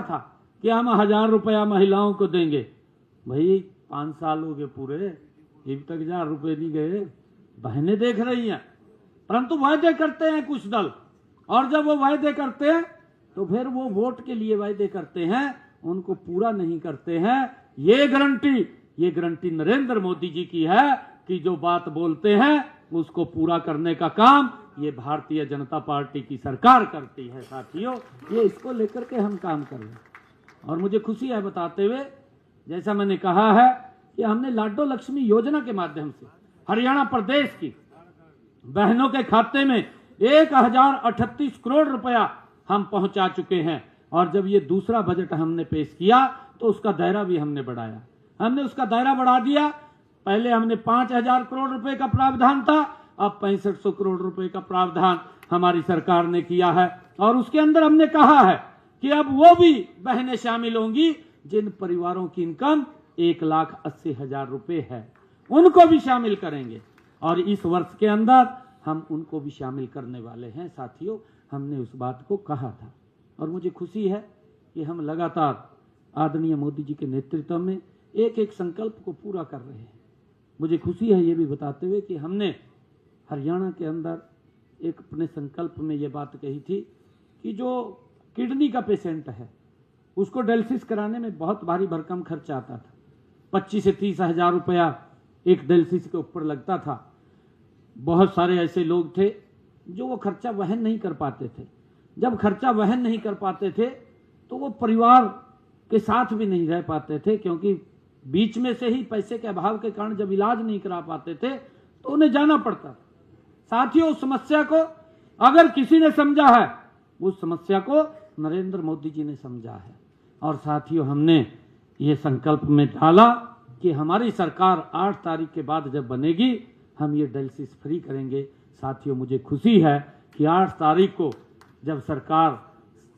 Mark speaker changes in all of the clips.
Speaker 1: था कि हम 1000 रुपया महिलाओं को देंगे। भाई 5 साल हो गए पूरे, अभी तक 1000 रुपये नहीं गए। बहनें देख रही हैं, परंतु वायदे करते हैं कुछ दल, और जब वो वायदे करते हैं तो फिर वो वोट के लिए वायदे करते हैं, उनको पूरा नहीं करते हैं। ये गारंटी नरेंद्र मोदी जी की है कि जो बात बोलते हैं उसको पूरा करने का काम ये भारतीय जनता पार्टी की सरकार करती है। साथियों, ये इसको लेकर के हम काम कर रहे हैं और मुझे खुशी है बताते हुए, जैसा मैंने कहा है कि हमने लाडो लक्ष्मी योजना के माध्यम से हरियाणा प्रदेश की बहनों के खाते में 1038 करोड़ रुपया हम पहुंचा चुके हैं। और जब ये दूसरा बजट हमने पेश किया तो उसका दायरा भी हमने बढ़ाया। हमने उसका दायरा बढ़ा दिया। पहले हमने 5000 करोड़ रुपए का प्रावधान था, अब 6500 करोड़ रुपए का प्रावधान हमारी सरकार ने किया है। और उसके अंदर हमने कहा है कि अब वो भी बहनें शामिल होंगी जिन परिवारों की इनकम 1,80,000 रुपए है, उनको भी शामिल करेंगे। और इस वर्ष के अंदर हम उनको भी शामिल करने वाले हैं। साथियों, हमने उस बात को कहा था और मुझे खुशी है कि हम लगातार आदरणीय मोदी जी के नेतृत्व में एक एक संकल्प को पूरा कर रहे हैं। मुझे खुशी है ये भी बताते हुए कि हमने हरियाणा के अंदर एक अपने संकल्प में ये बात कही थी कि जो किडनी का पेशेंट है उसको डायलिसिस कराने में बहुत भारी भरकम खर्चा आता था। 25 से 30 हजार रुपया एक डायलिसिस के ऊपर लगता था। बहुत सारे ऐसे लोग थे जो वो खर्चा वहन नहीं कर पाते थे। जब खर्चा वहन नहीं कर पाते थे तो वो परिवार के साथ भी नहीं रह पाते थे, क्योंकि बीच में से ही पैसे के अभाव के कारण जब इलाज नहीं करा पाते थे तो उन्हें जाना पड़ता था। साथियों, उस समस्या को अगर किसी ने समझा है, उस समस्या को नरेंद्र मोदी जी ने समझा है। और साथियों, हमने ये संकल्प में डाला कि हमारी सरकार 8 तारीख के बाद जब बनेगी हम ये डायलिसिस फ्री करेंगे। साथियों, मुझे खुशी है कि 8 तारीख को जब सरकार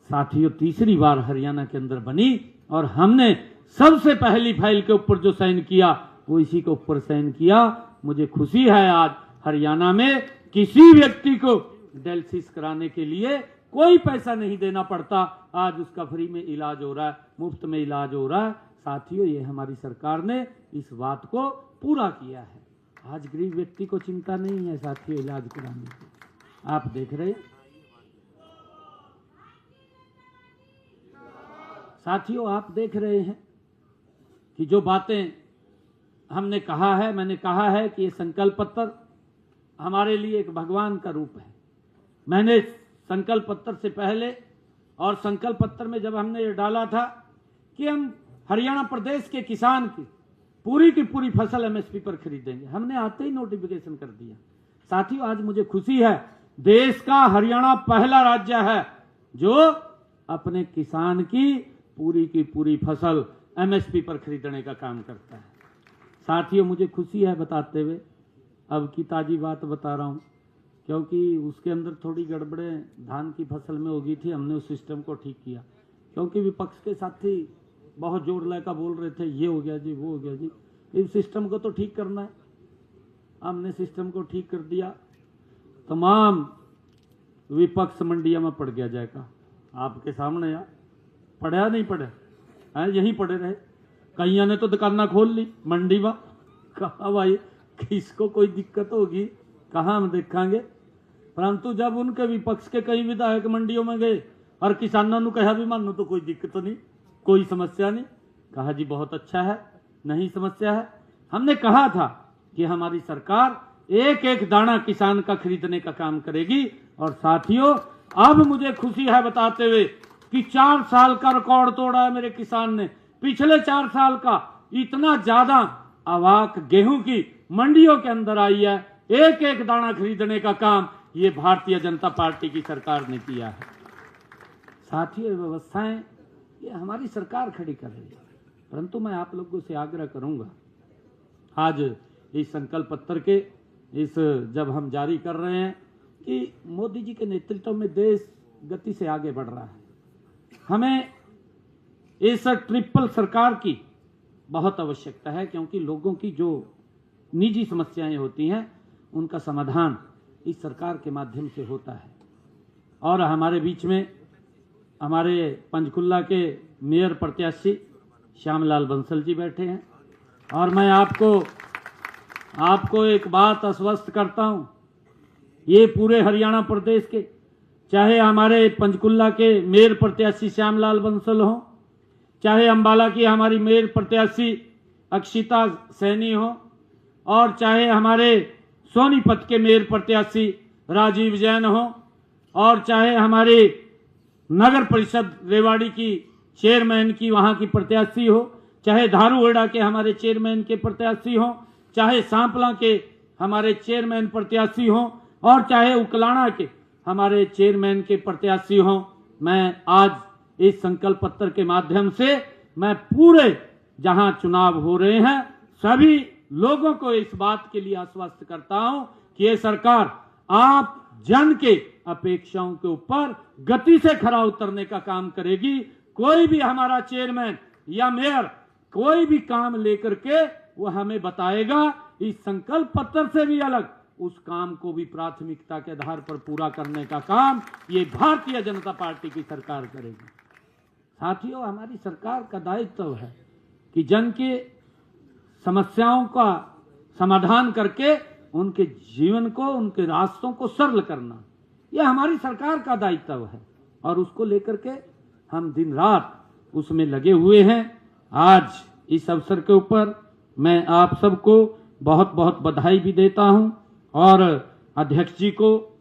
Speaker 1: साथियों तीसरी बार हरियाणा के अंदर बनी और हमने सबसे पहली फाइल के ऊपर जो साइन किया वो इसी के ऊपर साइन किया। मुझे खुशी है आज हरियाणा में किसी व्यक्ति को डायलिसिस कराने के लिए कोई पैसा नहीं देना पड़ता। आज उसका फ्री में इलाज हो रहा है, मुफ्त में इलाज हो रहा है। साथियों, ये हमारी सरकार ने इस बात को पूरा किया है। आज गरीब व्यक्ति को चिंता नहीं है साथियों इलाज कराने की। आप देख रहे हैं साथियों, आप देख रहे हैं कि जो बातें हमने कहा है, मैंने कहा है कि ये संकल्प पत्र हमारे लिए एक भगवान का रूप है। मैंने संकल्प पत्र से पहले और संकल्प पत्र में जब हमने ये डाला था कि हम हरियाणा प्रदेश के किसान की पूरी फसल एमएसपी पर खरीदेंगे, हमने आते ही नोटिफिकेशन कर दिया। साथियों, आज मुझे खुशी है देश का हरियाणा पहला राज्य है जो अपने किसान की पूरी फसल एमएसपी पर खरीदने का काम करता है। साथियों, मुझे खुशी है बताते हुए, अब की ताजी बात बता रहा हूं, क्योंकि उसके अंदर थोड़ी गड़बड़ें धान की फसल में हो गई थी। हमने उस सिस्टम को ठीक किया, क्योंकि विपक्ष के साथी बहुत जोर लगा बोल रहे थे ये हो गया जी, वो हो गया जी। इस सिस्टम को तो ठीक करना है। हमने सिस्टम को ठीक कर दिया। तमाम विपक्ष मंडिया में पड़ गया जाएगा आपके सामने। यार पढ़ा नहीं पढ़ा, यहीं पड़े रहे। कईयों ने तो दुकाना खोल ली मंडी में। कहा भाई किसको कोई दिक्कत होगी, कहाँ हम देखेंगे। परंतु जब उनके विपक्ष के कई विधायक मंडियों में गए और किसानों ने कहा भी मानो तो कोई दिक्कत नहीं, कोई समस्या नहीं। कहा जी बहुत अच्छा है, नहीं समस्या है। हमने कहा था कि हमारी सरकार एक एक दाना किसान का खरीदने का काम करेगी। और साथियों, अब मुझे खुशी है बताते हुए कि 4 साल का रिकॉर्ड तोड़ा है मेरे किसान ने। पिछले 4 साल का इतना ज्यादा अवाक गेहूं की मंडियों के अंदर आई है। एक एक दाना खरीदने का काम ये भारतीय जनता पार्टी की सरकार ने किया है। साथियों, व्यवस्थाएं ये हमारी सरकार खड़ी कर रही है। परंतु मैं आप लोगों से आग्रह करूंगा, आज इस संकल्प पत्र के जब हम जारी कर रहे हैं कि मोदी जी के नेतृत्व में देश गति से आगे बढ़ रहा है, हमें इस ट्रिपल सरकार की बहुत आवश्यकता है। क्योंकि लोगों की जो निजी समस्याएं होती हैं उनका समाधान इस सरकार के माध्यम से होता है। और हमारे बीच में हमारे पंचकुला के मेयर प्रत्याशी श्यामलाल बंसल जी बैठे हैं और मैं आपको एक बात आश्वस्त करता हूं, ये पूरे हरियाणा प्रदेश के, चाहे हमारे पंचकुला के मेयर प्रत्याशी श्यामलाल बंसल हो, चाहे अंबाला की हमारी मेयर प्रत्याशी अक्षिता सैनी हो, और चाहे हमारे सोनीपत के मेयर प्रत्याशी राजीव जैन हो, और चाहे हमारे नगर परिषद रेवाड़ी की चेयरमैन की वहां की प्रत्याशी हो, चाहे धारूहेड़ा के हमारे चेयरमैन के प्रत्याशी हो, चाहे सांपला के हमारे चेयरमैन प्रत्याशी हो, और चाहे उकलाना के हमारे चेयरमैन के प्रत्याशी हो, मैं आज इस संकल्प पत्र के माध्यम से मैं पूरे जहां चुनाव हो रहे हैं सभी लोगों को इस बात के लिए आश्वस्त करता हूं कि ये सरकार आप जन के अपेक्षाओं के ऊपर गति से खरा उतरने का काम करेगी। कोई भी हमारा चेयरमैन या मेयर कोई भी काम लेकर के वो हमें बताएगा, इस संकल्प पत्र से भी अलग उस काम को भी प्राथमिकता के आधार पर पूरा करने का काम ये भारतीय जनता पार्टी की सरकार करेगी। साथियों, हमारी सरकार का दायित्व है कि जन के समस्याओं का समाधान करके उनके जीवन को, उनके रास्तों को सरल करना, यह हमारी सरकार का दायित्व है और उसको लेकर के हम दिन रात उसमें लगे हुए हैं। आज इस अवसर के ऊपर मैं आप सबको बहुत बहुत बधाई भी देता हूं और अध्यक्ष जी को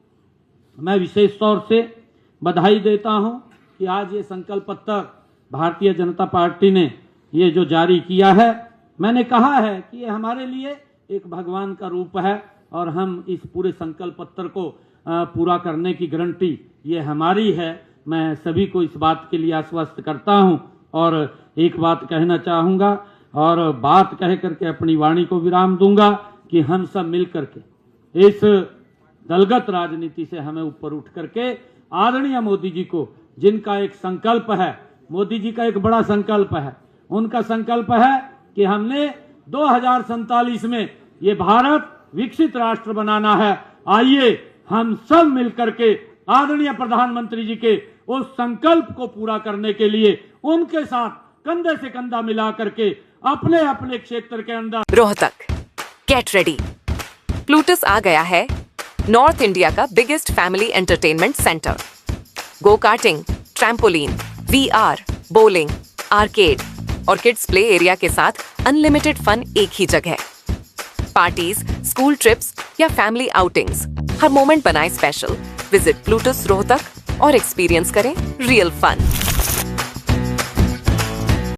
Speaker 1: मैं विशेष तौर से बधाई देता हूं कि आज ये संकल्प पत्र भारतीय जनता पार्टी ने ये जो जारी किया है, मैंने कहा है कि ये हमारे लिए एक भगवान का रूप है और हम इस पूरे संकल्प पत्र को पूरा करने की गारंटी ये हमारी है। मैं सभी को इस बात के लिए आश्वस्त करता हूं और एक बात कहना चाहूंगा और बात कह करके अपनी वाणी को विराम दूंगा कि हम सब मिलकर के इस दलगत राजनीति से हमें ऊपर उठ करके आदरणीय मोदी जी को, जिनका एक संकल्प है, मोदी जी का एक बड़ा संकल्प है, उनका संकल्प है कि हमने 2047 में ये भारत विकसित राष्ट्र बनाना है। आइए हम सब मिलकर के आदरणीय प्रधानमंत्री जी के उस संकल्प को पूरा करने के लिए उनके साथ कंधे से कंधा मिला करके अपने अपने क्षेत्र के अंदर
Speaker 2: रोहतक गेट रेडी, प्लूटस आ गया है नॉर्थ इंडिया का biggest family entertainment centre. Go karting, trampoline, VR, bowling, arcade और किड्स प्ले एरिया के साथ अनलिमिटेड फन एक ही जगह। पार्टीज, स्कूल ट्रिप्स या फैमिली आउटिंग्स, हर मोमेंट बनाए स्पेशल। विजिट प्लूटस रोहतक और एक्सपीरियंस करें रियल फन।